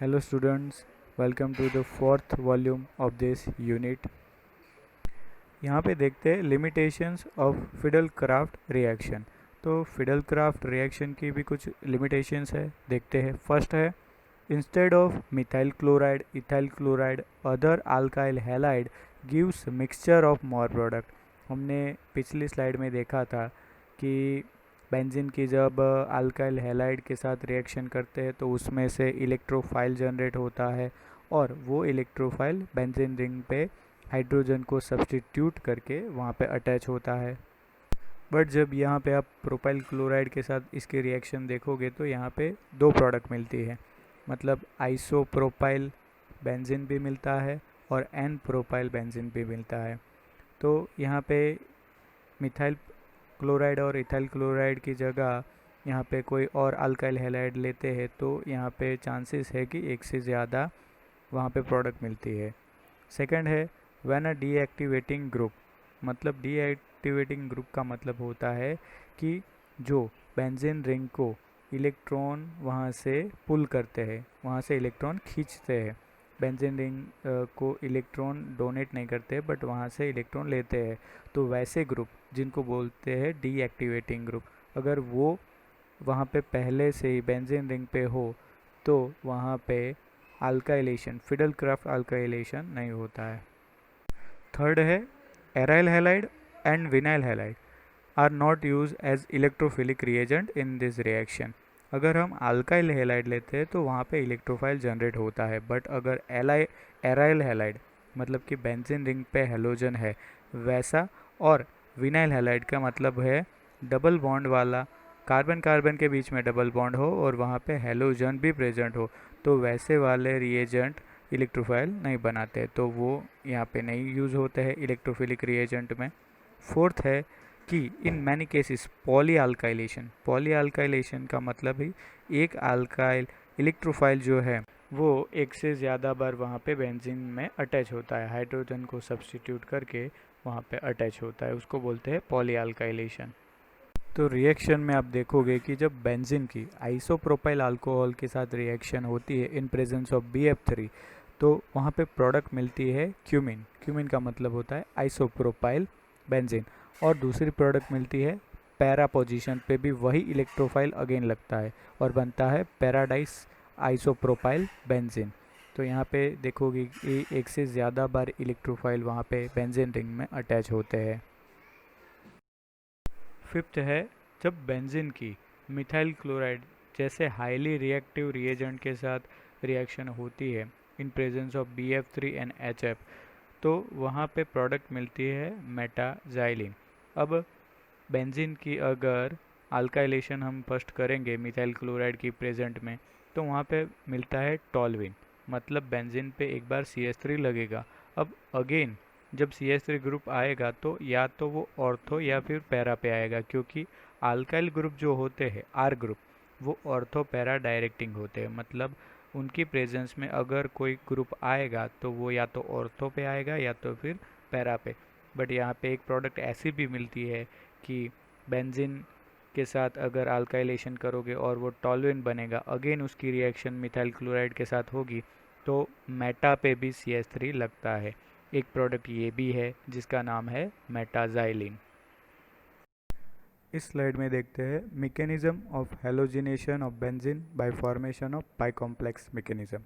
Hello students, welcome to the fourth volume of this unit. यहाँ पे देखते हैं limitations of fiddle craft reaction. तो फिडल क्राफ्ट रिएक्शन की भी कुछ लिमिटेशंस है, देखते हैं। फर्स्ट है, instead of methyl chloride, ethyl chloride, other alkyl halide gives mixture of more product. हमने पिछली स्लाइड में देखा था कि बेंजीन की जब अल्काइल हैलाइड के साथ रिएक्शन करते हैं तो उसमें से इलेक्ट्रोफाइल जनरेट होता है और वो इलेक्ट्रोफाइल बेंजीन रिंग पे हाइड्रोजन को सब्स्टिट्यूट करके वहाँ पे अटैच होता है। बट जब यहाँ पे आप प्रोपाइल क्लोराइड के साथ इसकी रिएक्शन देखोगे तो यहाँ पे दो प्रोडक्ट मिलती है, मतलब आइसोप्रोपाइल बेंजीन भी मिलता है और एन प्रोपाइल बेंजीन भी मिलता है। तो यहाँ पे मिथाइल क्लोराइड और इथाइल क्लोराइड की जगह यहाँ पे कोई और अल्काइल हैलाइड लेते हैं तो यहाँ पे चांसेस है कि एक से ज़्यादा वहाँ पे प्रोडक्ट मिलती है। सेकंड है व्हेन अ डीएक्टिवेटिंग ग्रुप, मतलब डीएक्टिवेटिंग ग्रुप का मतलब होता है कि जो बेंजीन रिंग को इलेक्ट्रॉन वहाँ से पुल करते हैं, वहाँ से इलेक्ट्रॉन खींचते हैं। बेंजीन रिंग को इलेक्ट्रॉन डोनेट नहीं करते बट वहाँ से इलेक्ट्रॉन लेते हैं। तो वैसे ग्रुप जिनको बोलते हैं डीएक्टिवेटिंग ग्रुप, अगर वो वहाँ पे पहले से ही बेंजीन रिंग पे हो तो वहाँ पे अल्काइलेशन, फिडल क्राफ्ट अल्काइलेशन नहीं होता है। थर्ड है aryl halide and vinyl halide are not use as electrophilic reagent in this reaction. अगर हम अल्काइल हैलाइड लेते हैं तो वहाँ पे इलेक्ट्रोफाइल जनरेट होता है, बट अगर एराइल हैलाइड मतलब कि बेंजीन रिंग पे हेलोजन है वैसा, और विनाइल हैलाइड का मतलब है डबल बॉन्ड वाला, कार्बन कार्बन के बीच में डबल बॉन्ड हो और वहाँ पे हेलोजन भी प्रेजेंट हो, तो वैसे वाले रिएजेंट इलेक्ट्रोफाइल नहीं बनाते, तो वो यहाँ पे नहीं यूज़ होते हैं इलेक्ट्रोफिलिक रिएजेंट में। फोर्थ है कि इन मैनी केसेस पॉलीअल्काइलेशन का मतलब ही एक अल्काइल इलेक्ट्रोफाइल जो है वो एक से ज़्यादा बार वहाँ पे बेंजीन में अटैच होता है, हाइड्रोजन को सब्स्टिट्यूट करके वहाँ पे अटैच होता है, उसको बोलते हैं पॉलीअल्काइलेशन। तो रिएक्शन में आप देखोगे कि जब बेंजीन की आइसोप्रोपाइल अल्कोहल के साथ रिएक्शन होती है इन प्रेजेंस ऑफ BF3, तो वहाँ पे प्रोडक्ट मिलती है क्यूमिन। क्यूमिन का मतलब होता है आइसोप्रोपाइल बेंजीन, और दूसरी प्रोडक्ट मिलती है पैरा पोजीशन पे भी वही इलेक्ट्रोफाइल अगेन लगता है और बनता है पैराडाइस आइसोप्रोपाइल बेंजीन। तो यहाँ पे देखोगे कि एक से ज़्यादा बार इलेक्ट्रोफाइल वहाँ पे बेंजीन रिंग में अटैच होते हैं। फिफ्थ है जब बेंजीन की मिथाइल क्लोराइड जैसे हाईली रिएक्टिव रिएजेंट के साथ रिएक्शन होती है in presence of BF3 and HF, तो वहाँ पे प्रोडक्ट मिलती है मेटाजाइलिन। अब बेंजीन की अगर अल्काइलेशन हम फर्स्ट करेंगे मिथाइल क्लोराइड की प्रेजेंट में तो वहाँ पे मिलता है टॉल्विन, मतलब बेंजीन पे एक बार CH3 लगेगा। अब अगेन जब CH3 ग्रुप आएगा तो या तो वो ऑर्थो या फिर पैरा पे आएगा, क्योंकि अल्काइल ग्रुप जो होते हैं R ग्रुप वो ऑर्थो पैरा डायरेक्टिंग होते हैं, मतलब उनकी प्रेजेंस में अगर कोई ग्रुप आएगा तो वो या तो ऑर्थो पे आएगा या तो फिर पैरा पे। बट यहाँ पे एक प्रोडक्ट ऐसी भी मिलती है कि बेंजीन के साथ अगर अल्काइलेशन करोगे और वो टॉल्विन बनेगा, अगेन उसकी रिएक्शन मिथाइल क्लोराइड के साथ होगी तो मेटा पे भी CH3 लगता है। एक प्रोडक्ट ये भी है जिसका नाम है मेटाजाइलिन। इस स्लाइड में देखते हैं mechanism of halogenation of benzene bye formation of pi complex mechanism.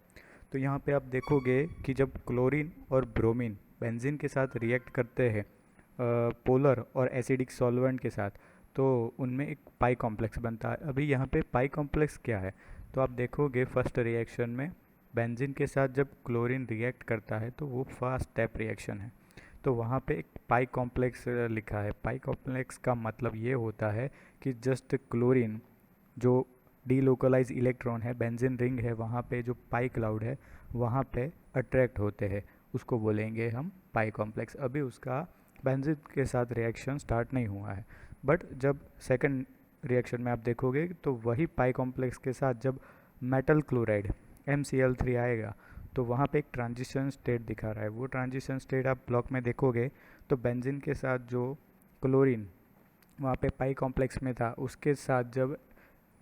तो यहाँ पे आप देखोगे कि जब क्लोरीन और ब्रोमीन बेंजीन के साथ रिएक्ट करते हैं पोलर और एसिडिक सॉल्वेंट के साथ, तो उनमें एक पाई कॉम्प्लेक्स बनता है। अभी यहाँ पे पाई कॉम्प्लेक्स क्या है, तो आप देखोगे फर्स्ट रिएक्शन में बेंजीन के साथ जब क्लोरीन रिएक्ट करता है तो वो फर्स्ट स्टेप रिएक्शन है, तो वहाँ पे एक पाई कॉम्प्लेक्स लिखा है। पाई कॉम्प्लेक्स का मतलब ये होता है कि जस्ट क्लोरीन जो डीलोकलाइज इलेक्ट्रॉन है, बेंजीन रिंग है, वहाँ पे जो पाई क्लाउड है वहाँ पे अट्रैक्ट होते हैं, उसको बोलेंगे हम पाई कॉम्प्लेक्स। अभी उसका बेंजीन के साथ रिएक्शन स्टार्ट नहीं हुआ है, बट जब सेकंड रिएक्शन में आप देखोगे तो वही पाई कॉम्प्लेक्स के साथ जब मेटल क्लोराइड MCl3 आएगा तो वहाँ पे एक ट्रांजिशन स्टेट दिखा रहा है। वो ट्रांजिशन स्टेट आप ब्लॉक में देखोगे तो बेंजीन के साथ जो क्लोरीन वहाँ पे पाई कॉम्प्लेक्स में था उसके साथ जब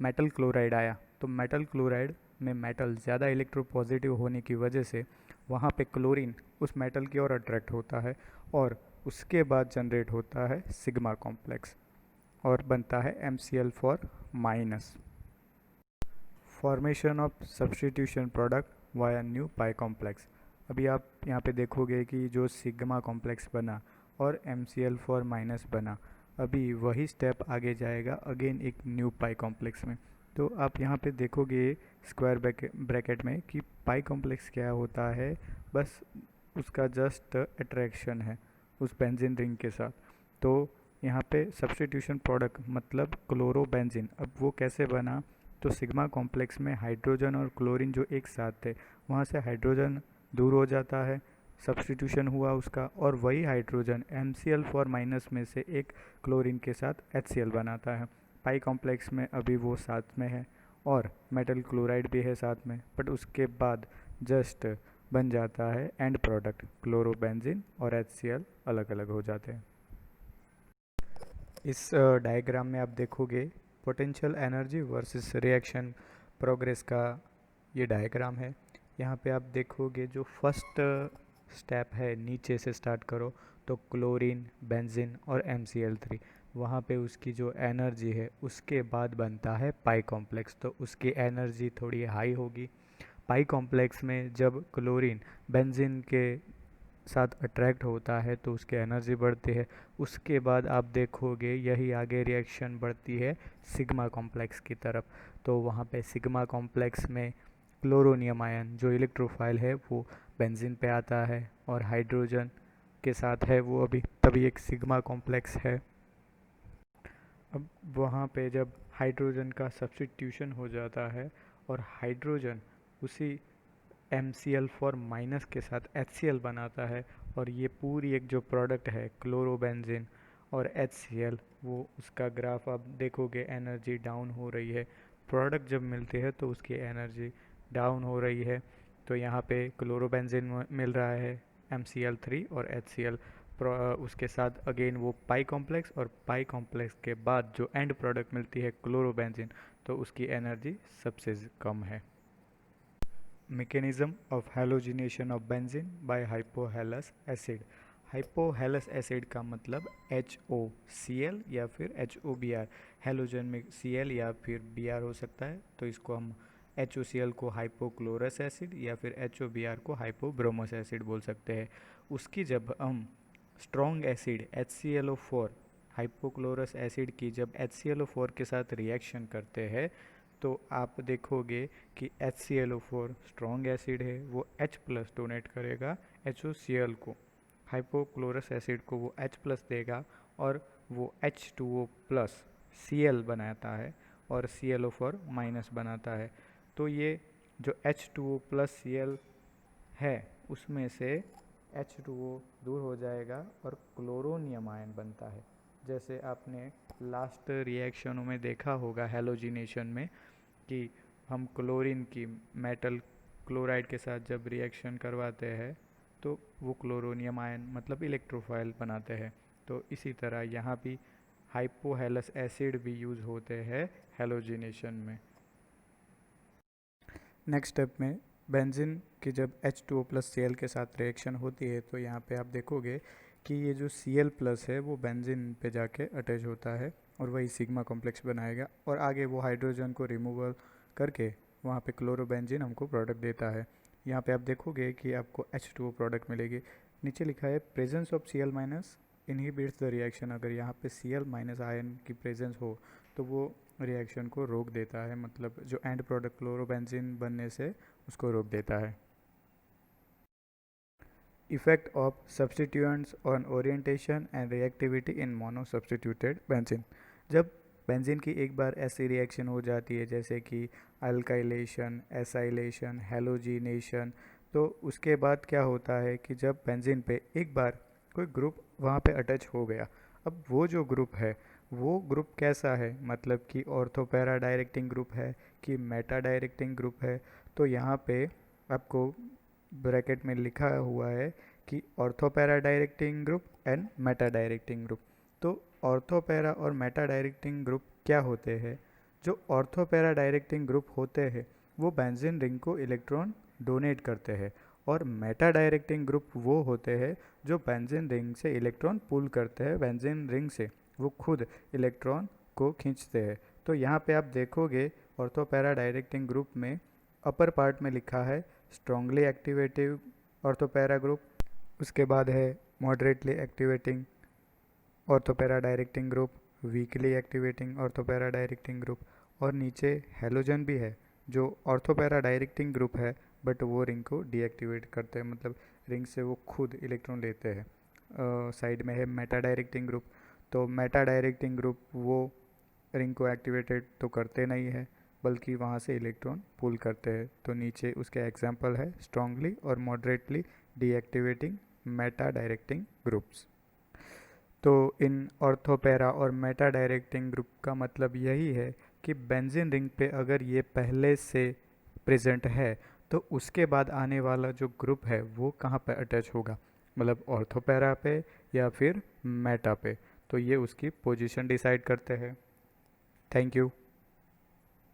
मेटल क्लोराइड आया तो मेटल क्लोराइड में मेटल ज़्यादा इलेक्ट्रोपॉजिटिव होने की वजह से वहाँ पे क्लोरीन उस मेटल की ओर अट्रैक्ट होता है और उसके बाद जनरेट होता है सिग्मा कॉम्प्लेक्स और बनता है MCl4 minus. Formation of substitution product via new pi complex. अभी आप यहाँ पे देखोगे कि जो सिग्मा कॉम्प्लेक्स बना और MCl4 माइनस बना, अभी वही स्टेप आगे जाएगा अगेन एक न्यू पाई कॉम्प्लेक्स में। तो आप यहाँ पे देखोगे स्क्वायर ब्रैकेट में कि पाई कॉम्प्लेक्स क्या होता है, बस उसका जस्ट अट्रैक्शन है उस बेंजीन रिंग के साथ। तो यहाँ पे सब्स्टिट्यूशन प्रोडक्ट मतलब क्लोरोबेंजीन, अब वो कैसे बना, तो सिग्मा कॉम्प्लेक्स में हाइड्रोजन और क्लोरीन जो एक साथ थे वहाँ से हाइड्रोजन दूर हो जाता है, सब्स्टिट्यूशन हुआ उसका, और वही हाइड्रोजन MCl4 माइनस में से एक क्लोरीन के साथ HCl बनाता है। पाई कॉम्प्लेक्स में अभी वो साथ में है और मेटल क्लोराइड भी है साथ में, बट उसके बाद जस्ट बन जाता है एंड प्रोडक्ट क्लोरोबेंजीन और HCl अलग अलग हो जाते हैं। इस डायग्राम में आप देखोगे potential energy versus reaction progress का ये डायग्राम है। यहाँ पे आप देखोगे जो फर्स्ट स्टेप है, नीचे से स्टार्ट करो तो क्लोरीन, बेंजीन और MCl3, वहाँ पे उसकी जो एनर्जी है उसके बाद बनता है पाई कॉम्प्लेक्स, तो उसकी एनर्जी थोड़ी हाई होगी। पाई कॉम्प्लेक्स में जब क्लोरीन बेंजीन के साथ अट्रैक्ट होता है तो उसकी एनर्जी बढ़ती है। उसके बाद आप देखोगे यही आगे रिएक्शन बढ़ती है सिग्मा कॉम्प्लेक्स की तरफ, तो वहाँ पे सिग्मा कॉम्प्लेक्स में क्लोरोनियम आयन जो इलेक्ट्रोफाइल है वो बेंजीन पे आता है और हाइड्रोजन के साथ है वो अभी, तभी एक सिग्मा कॉम्प्लेक्स है। अब वहाँ पे जब हाइड्रोजन का सब्स्टिट्यूशन हो जाता है और हाइड्रोजन उसी MCl4 माइनस के साथ HCl बनाता है और ये पूरी एक जो प्रोडक्ट है क्लोरोबेंजीन और HCl, वो उसका ग्राफ आप देखोगे एनर्जी डाउन हो रही है। प्रोडक्ट जब मिलती है तो उसकी एनर्जी डाउन हो रही है। तो यहाँ पे क्लोरोबेंजीन मिल रहा है MCl3 और HCl, उसके साथ अगेन वो पाई कॉम्प्लेक्स, और पाई कॉम्प्लेक्स के बाद जो एंड प्रोडक्ट मिलती है क्लोरोबेंजीन, तो उसकी एनर्जी सबसे कम है। mechanism of halogenation of benzene by hypohalous acid। Hypohalous acid का मतलब HOCl या फिर HOBr, हेलोजन में Cl या फिर Br हो सकता है, तो इसको हम HOCl को हाइपोक्लोरस एसिड या फिर HOBr को हाइपोब्रोमोस एसिड बोल सकते हैं। उसकी जब हम strong acid HClO4 hypochlorous acid की जब HClO4 के साथ रिएक्शन करते हैं तो आप देखोगे कि HClO4 स्ट्रॉन्ग एसिड है, वो H प्लस डोनेट करेगा HOCl को, हाइपोक्लोरस एसिड को वो H प्लस देगा और वो H2O प्लस Cl बनाता है और ClO4 माइनस बनाता है। तो ये जो H2O प्लस Cl है उसमें से H2O दूर हो जाएगा और क्लोरोनियम आयन बनता है। जैसे आपने लास्ट रिएक्शनों में देखा होगा हेलोजिनेशन में कि हम क्लोरीन की मेटल क्लोराइड के साथ जब रिएक्शन करवाते हैं तो वो क्लोरोनियम आयन मतलब इलेक्ट्रोफाइल बनाते हैं। तो इसी तरह यहाँ भी हाइपोहेलस एसिड भी यूज़ होते हैं हेलोजिनेशन में। नेक्स्ट स्टेप में बेंजीन की जब H2O प्लस Cl के साथ रिएक्शन होती है तो यहाँ पे आप देखोगे कि ये जो Cl प्लस है वो बेंजीन पे जाके अटैच होता है और वही सिग्मा कॉम्प्लेक्स बनाएगा और आगे वो हाइड्रोजन को रिमूवल करके वहाँ पे क्लोरोबेंजीन हमको प्रोडक्ट देता है। यहाँ पे आप देखोगे कि आपको H2O प्रोडक्ट मिलेगी। नीचे लिखा है presence of Cl minus inhibits the reaction. अगर यहाँ पे Cl माइनस आयन की प्रेजेंस हो तो वो रिएक्शन को रोक देता है, मतलब जो एंड प्रोडक्ट क्लोरोबेंजीन बनने से उसको रोक देता है। Effect of substituents on orientation and reactivity in mono substituted benzene. जब बेंजीन की एक बार ऐसी रिएक्शन हो जाती है जैसे कि अल्काइलेशन, एसाइलेशन, हेलोजिनेशन, तो उसके बाद क्या होता है कि जब बेंजीन पे एक बार कोई ग्रुप वहाँ पे अटैच हो गया, अब वो जो ग्रुप है वो ग्रुप कैसा है, मतलब कि ऑर्थो पैरा डायरेक्टिंग ग्रुप है कि मेटा डायरेक्टिंग ग्रुप है। तो यहाँ पे आपको ब्रैकेट में लिखा हुआ है कि ortho para directing group and Meta directing group. तो ऑर्थो पैरा और मेटा डायरेक्टिंग ग्रुप क्या होते हैं? जो ऑर्थो पैरा डायरेक्टिंग ग्रुप होते हैं वो बेंजीन रिंग को इलेक्ट्रॉन डोनेट करते हैं, और मेटा डायरेक्टिंग ग्रुप वो होते हैं जो बेंजीन रिंग से इलेक्ट्रॉन पुल करते हैं बेंजीन रिंग से, वो खुद इलेक्ट्रॉन को खींचते हैं। तो यहाँ पे आप देखोगे ऑर्थो पैरा डायरेक्टिंग ग्रुप में अपर पार्ट में लिखा है स्ट्रांगली एक्टिवेटिव ऑर्थो पैरा ग्रुप, उसके बाद है moderately activating ortho para directing group, weekly activating ortho para directing group, और नीचे हेलोजन भी है जो ऑर्थो पैरा डायरेक्टिंग ग्रुप है, बट वो रिंग को डीएक्टिवेट करते हैं, मतलब रिंग से वो खुद इलेक्ट्रॉन लेते हैं। साइड में है मेटा डायरेक्टिंग ग्रुप। तो मेटा डायरेक्टिंग ग्रुप वो रिंग को एक्टिवेटेड तो करते नहीं है, बल्कि वहाँ से इलेक्ट्रॉन पुल करते हैं। तो नीचे उसके एग्जांपल है स्ट्रांगली और moderately deactivating Meta directing groups. तो इन ऑर्थोपैरा और मेटा डायरेक्टिंग ग्रुप का मतलब यही है कि बेंजीन रिंग पे अगर ये पहले से प्रेजेंट है तो उसके बाद आने वाला जो ग्रुप है वो कहाँ पे अटैच होगा, मतलब ऑर्थोपैरा पे या फिर मेटा पे। तो ये उसकी पोजीशन डिसाइड करते हैं। Thank you.